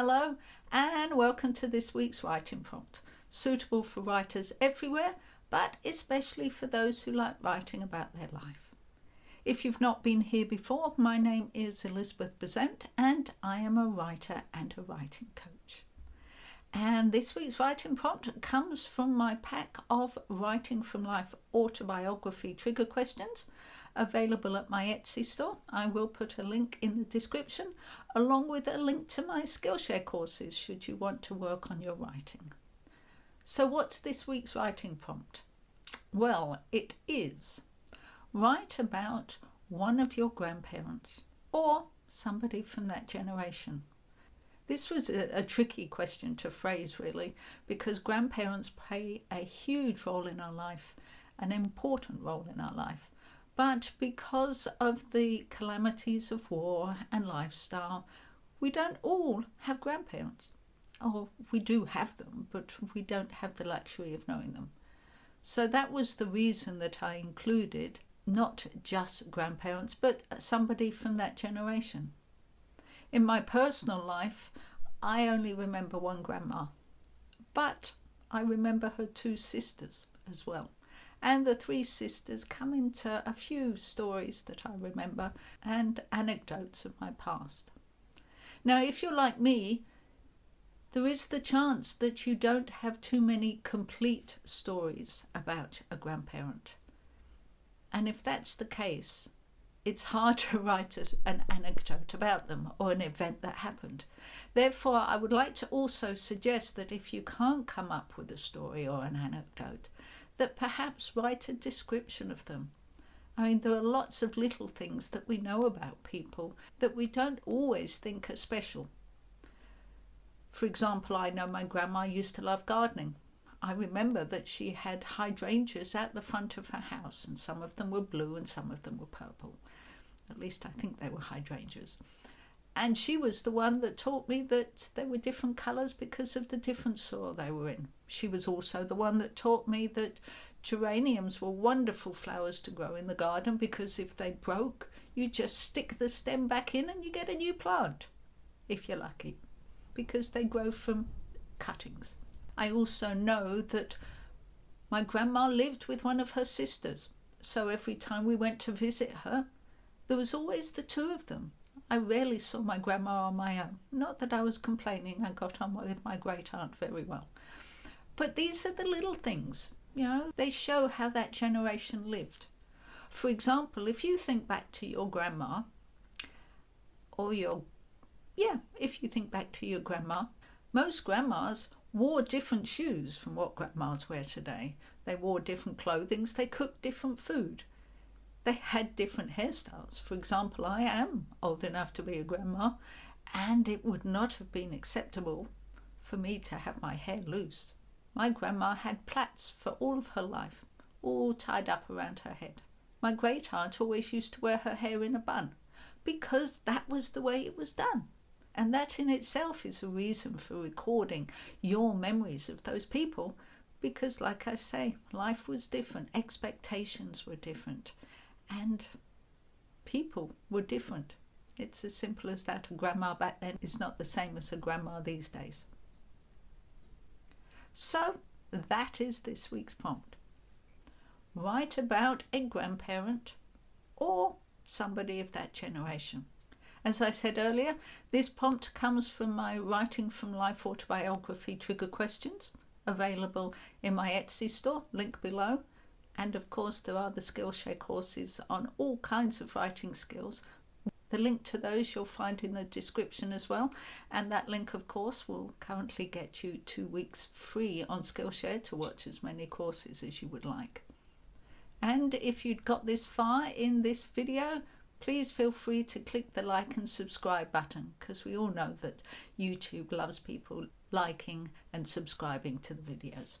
Hello and welcome to this week's writing prompt, suitable for writers everywhere, but especially for those who like writing about their life. If you've not been here before, my name is Elizabeth Bezant and I am a writer and a writing coach. And this week's writing prompt comes from my pack of Writing from Life autobiography trigger questions, available at my Etsy store. I will put a link in the description, along with a link to my Skillshare courses should you want to work on your writing. So what's this week's writing prompt? Well, it is write about one of your grandparents or somebody from that generation. This was a tricky question to phrase, really, because grandparents play a huge role in our life, an important role in our life. But because of the calamities of war and lifestyle, we don't all have grandparents. Or we do have them, but we don't have the luxury of knowing them. So that was the reason that I included not just grandparents, but somebody from that generation. In my personal life, I only remember one grandma, but I remember her two sisters as well. And the three sisters come into a few stories that I remember and anecdotes of my past. Now, if you're like me, there is the chance that you don't have too many complete stories about a grandparent. And if that's the case, it's hard to write an anecdote about them or an event that happened. Therefore, I would like to also suggest that if you can't come up with a story or an anecdote, that perhaps write a description of them. I mean, there are lots of little things that we know about people that we don't always think are special. For example, I know my grandma used to love gardening. I remember that she had hydrangeas at the front of her house, and some of them were blue and some of them were purple. At least I think they were hydrangeas. And she was the one that taught me that they were different colours because of the different soil they were in. She was also the one that taught me that geraniums were wonderful flowers to grow in the garden because if they broke, you just stick the stem back in and you get a new plant, if you're lucky, because they grow from cuttings. I also know that my grandma lived with one of her sisters, so every time we went to visit her, there was always the two of them. I rarely saw my grandma on my own. Not that I was complaining, I got on with my great aunt very well. But these are the little things, they show how that generation lived. For example, if you think back to your grandma, if you think back to your grandma, most grandmas wore different shoes from what grandmas wear today. They wore different clothing, they cooked different food. They had different hairstyles. For example, I am old enough to be a grandma, and it would not have been acceptable for me to have my hair loose. My grandma had plaits for all of her life, all tied up around her head. My great aunt always used to wear her hair in a bun, because that was the way it was done. And that in itself is a reason for recording your memories of those people, because like I say, life was different, expectations were different, and people were different. It's as simple as that. A grandma back then is not the same as a grandma these days. So that is this week's prompt. Write about a grandparent or somebody of that generation. As I said earlier, this prompt comes from my Writing from Life autobiography trigger questions, available in my Etsy store, link below. And of course, there are the Skillshare courses on all kinds of writing skills. The link to those you'll find in the description as well. And that link, of course, will currently get you 2 weeks free on Skillshare to watch as many courses as you would like. And if you'd got this far in this video, please feel free to click the like and subscribe button, because we all know that YouTube loves people liking and subscribing to the videos.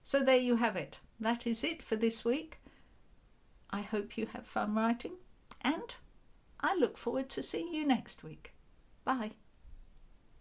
So there you have it. That is it for this week. I hope you have fun writing, and I look forward to seeing you next week. Bye.